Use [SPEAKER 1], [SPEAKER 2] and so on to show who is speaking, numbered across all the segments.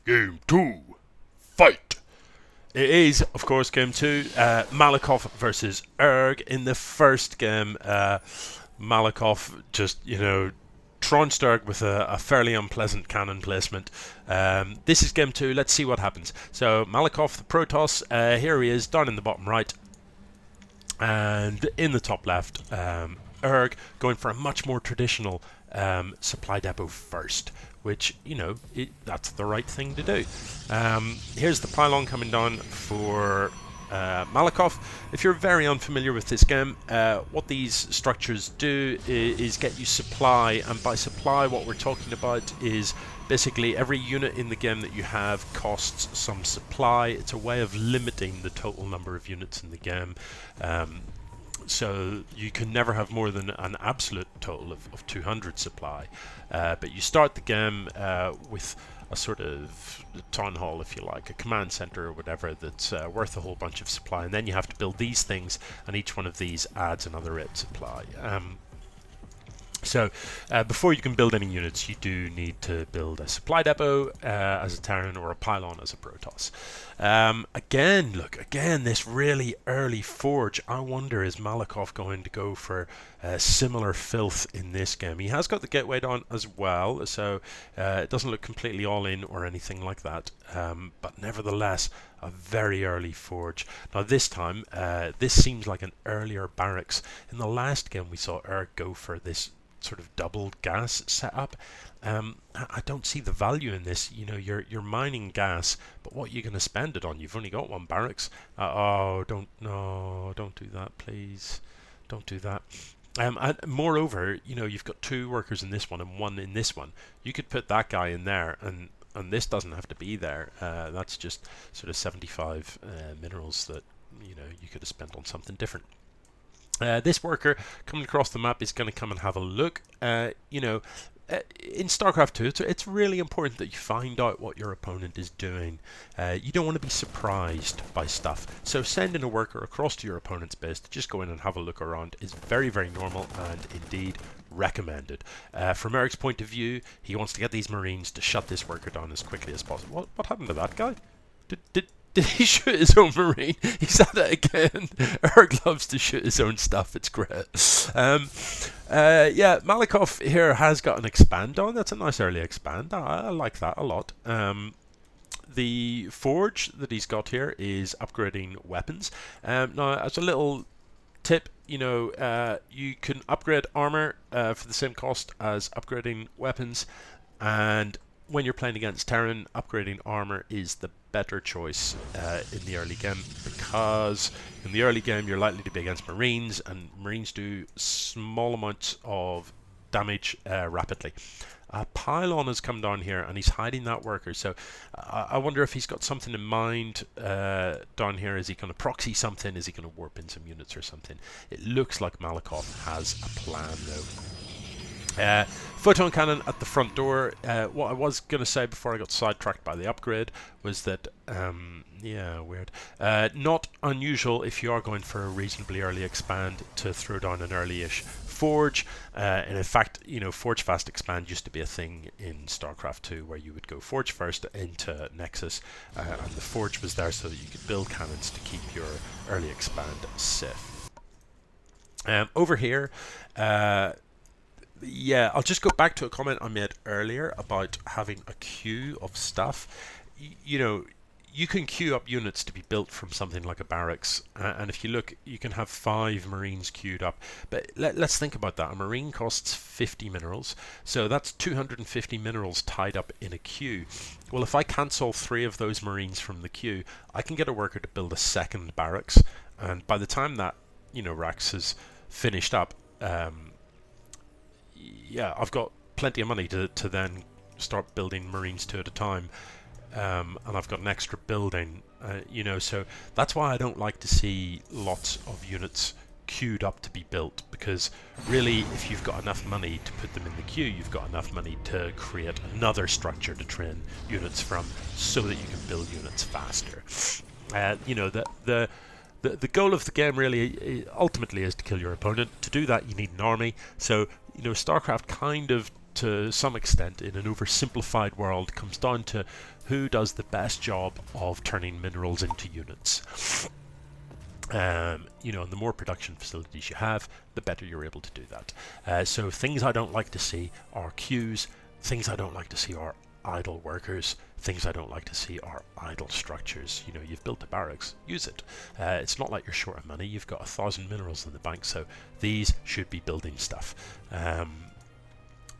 [SPEAKER 1] Game 2. Fight! It is, of course, Game 2. Malacof versus Erg. In the first game, Malacof just, trounced Erg with a fairly unpleasant cannon placement. This is Game 2. Let's see what happens. So, Malacof, the Protoss, here he is, down in the bottom right. And in the top left, Erg going for a much more traditional supply depot first, which, that's the right thing to do. Here's the pylon coming down for Malacof. If you're very unfamiliar with this game, what these structures do is get you supply, and by supply what we're talking about is basically every unit in the game that you have costs some supply. It's a way of limiting the total number of units in the game. So you can never have more than an absolute total of 200 supply. But you start the game with a sort of town hall, if you like, a command center or whatever that's worth a whole bunch of supply. And then you have to build these things, and each one of these adds another rate of supply. So before you can build any units, you do need to build a supply depot as a Terran or a pylon as a Protoss. Again, this really early forge. I wonder, is Malacof going to go for similar filth in this game? He has got the gateway down as well, so it doesn't look completely all in or anything like that. But nevertheless, a very early forge. Now this time, this seems like an earlier barracks. In the last game, we saw Erg go for this sort of doubled gas setup. I don't see the value in this. You're mining gas, but what are you going to spend it on? You've only got one barracks. Don't do that, please. Don't do that. And moreover, you've got 2 workers in this one and 1 in this one. You could put that guy in there, and this doesn't have to be there. That's just sort of 75 minerals that you could have spent on something different. This worker coming across the map is going to come and have a look. In StarCraft 2, it's really important that you find out what your opponent is doing. You don't want to be surprised by stuff. So sending a worker across to your opponent's base to just go in and have a look around is very, very normal and indeed recommended. From Eric's point of view, he wants to get these Marines to shut this worker down as quickly as possible. What happened to that guy? Did he shoot his own Marine? He's at it again. Erg loves to shoot his own stuff. It's great. Malacof here has got an expand on. That's a nice early expand. I like that a lot. The forge that he's got here is upgrading weapons. Now, as a little tip, you can upgrade armor for the same cost as upgrading weapons, and when you're playing against Terran, upgrading armor is the better choice in the early game, because in the early game you're likely to be against Marines, and Marines do small amounts of damage rapidly. Pylon has come down here and he's hiding that worker, so I wonder if he's got something in mind down here. Is he going to proxy something? Is he going to warp in some units or something? It looks like Malacof has a plan though. Photon cannon at the front door. What I was going to say before I got sidetracked by the upgrade was that, weird. Not unusual if you are going for a reasonably early expand to throw down an early-ish forge. And in fact, forge fast expand used to be a thing in StarCraft 2 where you would go forge first into Nexus, and the forge was there so that you could build cannons to keep your early expand safe. Over here, I'll just go back to a comment I made earlier about having a queue of stuff. You can queue up units to be built from something like a barracks, and if you look, you can have 5 Marines queued up. But let's think about that. A Marine costs 50 minerals, so that's 250 minerals tied up in a queue. Well, if I cancel 3 of those Marines from the queue, I can get a worker to build a second barracks, and by the time that Rax is finished up, I've got plenty of money to then start building Marines 2 at a time, and I've got an extra building, so that's why I don't like to see lots of units queued up to be built, because really, if you've got enough money to put them in the queue, you've got enough money to create another structure to train units from so that you can build units faster. The goal of the game really ultimately is to kill your opponent. To do that, you need an army. So StarCraft kind of to some extent, in an oversimplified world, comes down to who does the best job of turning minerals into units. You know, and the more production facilities you have, the better you're able to do that. So things I don't like to see are queues. Things I don't like to see are idle workers. Things I don't like to see are idle structures. You know, you've built a barracks, use it. It's not like you're short of money. You've got 1,000 minerals in the bank, so these should be building stuff.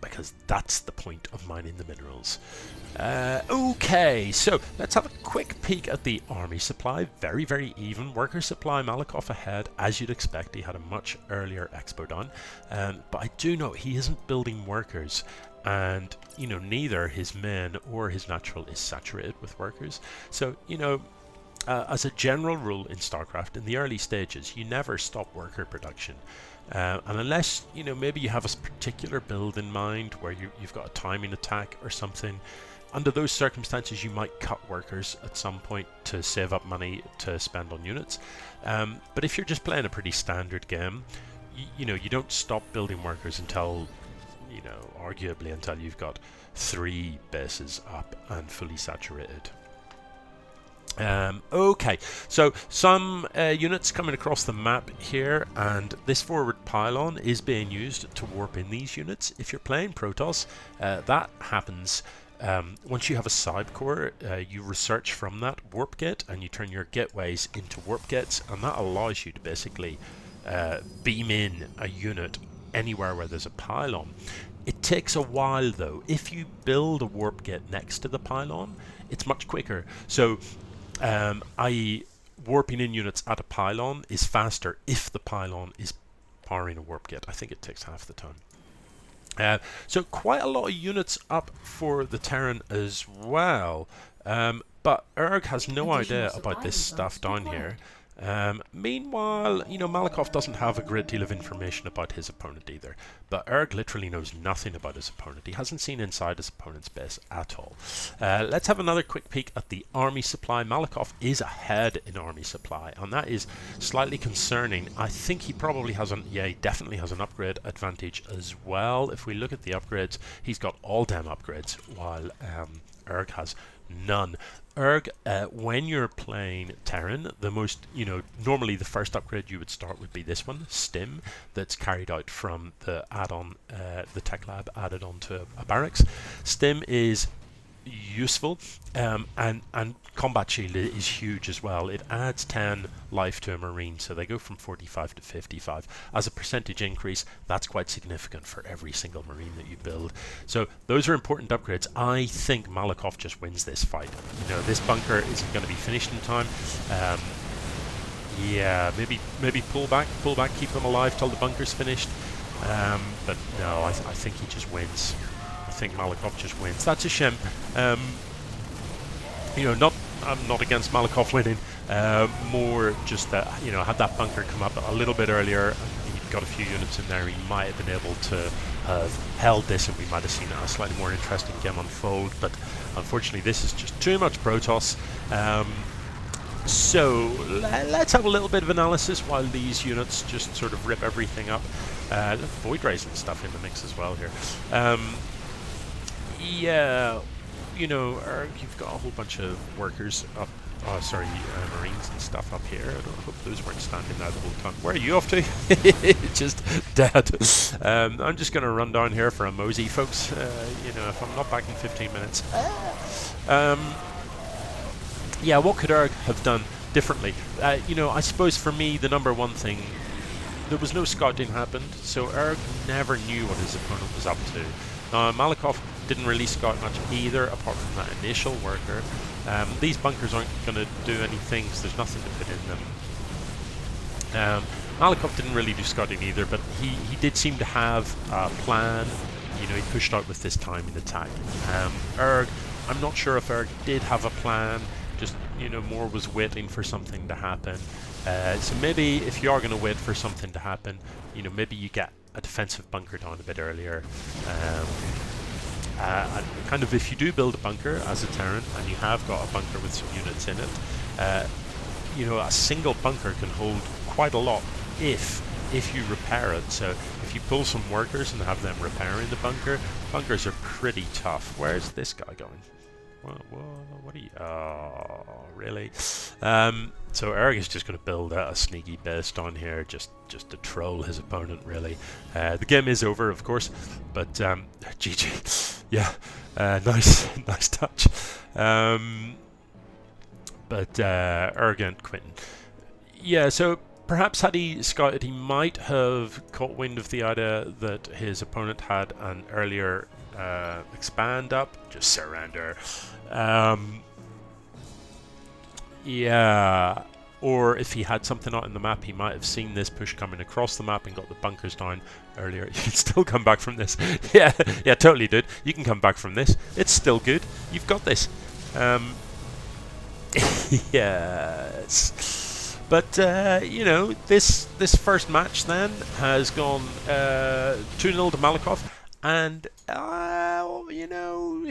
[SPEAKER 1] Because that's the point of mining the minerals. Okay, so let's have a quick peek at the army supply. Very, very even worker supply. Malacof ahead, as you'd expect. He had a much earlier expo done. But I do know he isn't building workers, and you know, neither his men or his natural is saturated with workers. So, you know, as a general rule in StarCraft, in the early stages, you never stop worker production. And unless, you know, maybe you have a particular build in mind where you've got a timing attack or something, under those circumstances you might cut workers at some point to save up money to spend on units. But if you're just playing a pretty standard game, you know, you don't stop building workers until, you know, arguably until you've got 3 bases up and fully saturated. Okay, so some units coming across the map here, and this forward pylon is being used to warp in these units. If you're playing Protoss, that happens once you have a side core. You research from that warp gate and you turn your gateways into warp gates, and that allows you to basically beam in a unit anywhere where there's a pylon. It takes a while though. If you build a warp gate next to the pylon, it's much quicker. So i.e. warping in units at a pylon is faster if the pylon is powering a warp gate. I think it takes half the time. So quite a lot of units up for the Terran as well, but Erg has no idea about this stuff down here. Meanwhile, you know, Malacof doesn't have a great deal of information about his opponent either, but Erg literally knows nothing about his opponent. He hasn't seen inside his opponent's base at all. Let's have another quick peek at the army supply. Malacof is ahead in army supply, and that is slightly concerning. I think he probably has he definitely has an upgrade advantage as well. If we look at the upgrades, he's got all damn upgrades, while Erg has none. Erg, when you're playing Terran, the most, you know, normally the first upgrade you would start would be this one, Stim, that's carried out from the add-on, the Tech Lab added onto a barracks. Stim is useful, and combat shield is huge as well. It adds 10 life to a marine, so they go from 45 to 55 as a percentage increase. That's quite significant for every single marine that you build, so those are important upgrades. I think Malacof just wins this fight. You know, this bunker isn't going to be finished in time. Yeah, maybe pull back, keep them alive till the bunker's finished, but no, I think he just wins. I think Malacof just wins. That's a shame. You know, I'm not against Malacof winning. More just that, you know, had that bunker come up a little bit earlier, he'd got a few units in there, he might have been able to have held this, and we might have seen a slightly more interesting game unfold. But unfortunately, this is just too much Protoss. So let's have a little bit of analysis while these units just sort of rip everything up. Void Rays and stuff in the mix as well here. Yeah, you know, you've got a whole bunch of workers up, marines and stuff up here. I hope those weren't standing there the whole time. Where are you off to? Just dead. I'm just going to run down here for a mosey, folks. You know, if I'm not back in 15 minutes. Yeah, what could Erg have done differently? You know, I suppose for me, the number one thing, there was no scouting happened, so Erg never knew what his opponent was up to. Malacof didn't really scout much either, apart from that initial worker. These bunkers aren't going to do anything, because there's nothing to put in them. Malacof didn't really do scouting either, but he did seem to have a plan. You know, he pushed out with this timing attack. Erg, I'm not sure if Erg did have a plan, just, you know, more was waiting for something to happen. So maybe if you are going to wait for something to happen, you know, maybe you get a defensive bunker down a bit earlier. And kind of, if you do build a bunker as a Terran and you have got a bunker with some units in it, you know, a single bunker can hold quite a lot if if you repair it. So if you pull some workers and have them repairing the bunker, bunkers are pretty tough. Where's this guy going? What are you? Oh, really? So Erg is just going to build a sneaky base down here, just to troll his opponent. Really, the game is over, of course, but GG. Yeah, nice touch. But Erg and Quentin. Yeah, so perhaps had he scouted, he might have caught wind of the idea that his opponent had an earlier expand up. Just surrender. Yeah, or if he had something out in the map, he might have seen this push coming across the map and got the bunkers down earlier. You can still come back from this. Yeah, totally, dude. You can come back from this. It's still good. You've got this. Yes. But, this first match then has gone 2-0 to Malacof. And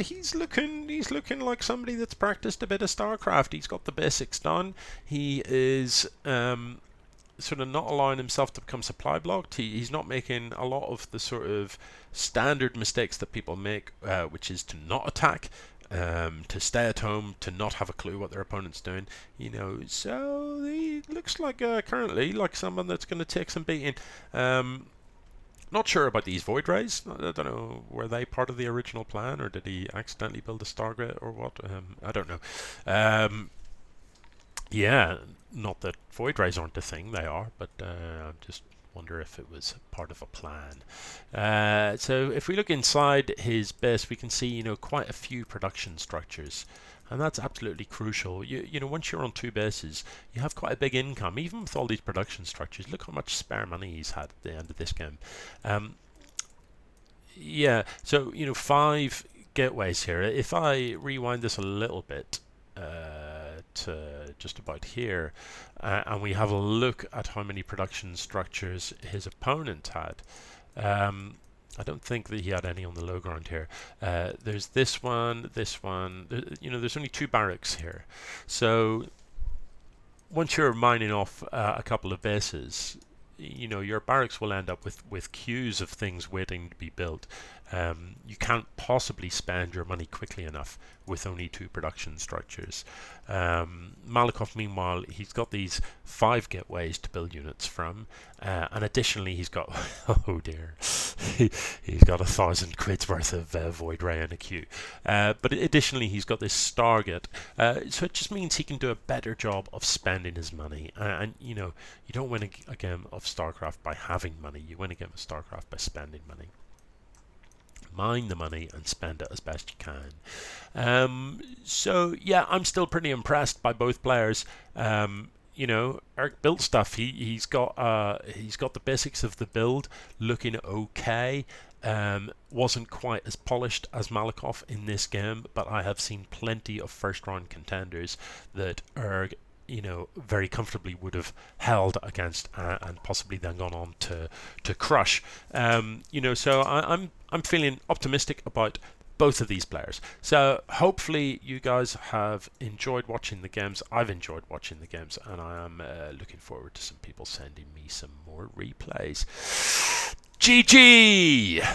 [SPEAKER 1] he's looking like somebody that's practiced a bit of StarCraft. He's got the basics done. He is sort of not allowing himself to become supply blocked. He's not making a lot of the sort of standard mistakes that people make, which is to not attack, to stay at home, to not have a clue what their opponent's doing. So he looks like currently like someone that's going to take some beating. Not sure about these Void Rays. I don't know, were they part of the original plan, or did he accidentally build a Stargate, or what? I don't know. Yeah, not that Void Rays aren't a thing, they are, but I just wonder if it was part of a plan. So if we look inside his base, we can see, quite a few production structures. And that's absolutely crucial. Once you're on two bases, you have quite a big income, even with all these production structures. Look how much spare money he's had at the end of this game. Yeah, so 5 gateways here. If I rewind this a little bit to just about here, and we have a look at how many production structures his opponent had. I don't think that he had any on the low ground here. There's this one. There's only 2 barracks here. So once you're mining off a couple of bases, your barracks will end up with queues of things waiting to be built. You can't possibly spend your money quickly enough with only 2 production structures. Malacof, meanwhile, he's got these 5 gateways to build units from, and additionally he's got oh dear, he's got 1,000 quid's worth of Void Ray in a queue. But additionally he's got this Stargate, so it just means he can do a better job of spending his money. And you don't win a game of StarCraft by having money. You win a game of StarCraft by spending money. Mine the money and spend it as best you can. So yeah, I'm still pretty impressed by both players. Eric built stuff. He's got the basics of the build looking okay. Wasn't quite as polished as Malacof in this game, but I have seen plenty of first round contenders that Erg very comfortably would have held against and possibly then gone on to crush. So I'm feeling optimistic about both of these players. So hopefully you guys have enjoyed watching the games. I've enjoyed watching the games, and I am looking forward to some people sending me some more replays. GG!